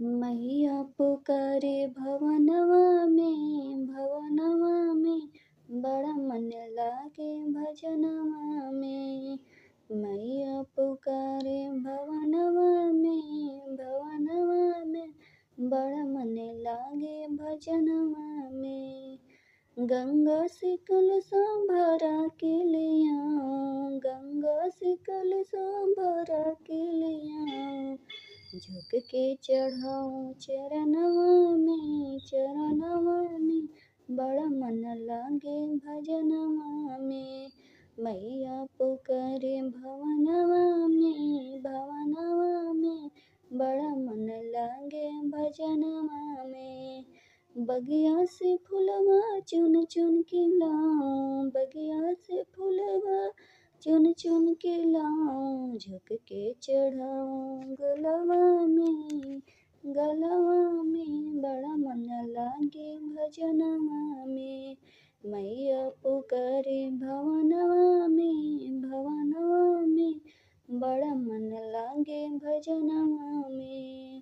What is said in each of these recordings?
मैया पुकारे भवनवा में बड़ा मन लागे भजनवा में। मैया पुकारे भवनवा में बड़ा मन लागे भजनवा में। गंगा से कलशा भरा के लिया, गंगा से कलशा भरा के लिया। झुक के चढ़ाऊं चरणवा में बड़ा मन लागे भजनवा में। मैया पुकारे भवनवा में बड़ा मन लागे भजनवा में। बगिया से फुलवा चुन चुन के लाऊं, बगिया से फुलवा चुन चुन के लाऊं। झुक के चढ़ाऊं गलवा में बड़ा मन लागे भजनवा में। मैया पुकारे भवनवा में बड़ा मन लागे भजनवा में।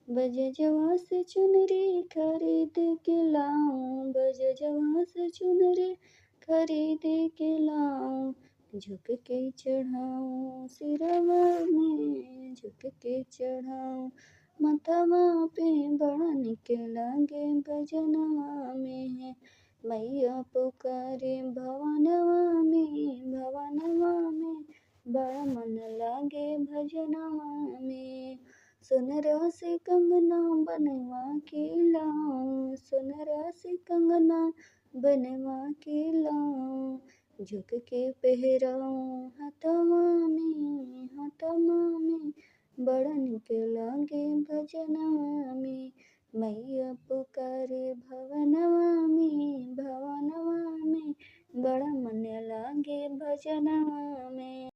बजजवा से चुनरी खरीद के लाऊं, बजजवा से चुनरी खरीद के लाऊं। झुक के चढ़ाऊं सिरवा में, झुक के चढ़ाऊं मथवा पे बड़ा निक लागे भजनवा में। मैया पुकारे भवनवा में बड़ा मन लागे भजनवा में। सोनरा से कंगना बनवा के लाऊं, सोनरा से कंगना बनवा के लाऊं। झुक के पहराऊं हाथवा में बड़ा निक लागे भजनवा में। मैया पुकारे भवनवा में बड़ा मन लागे भजनवा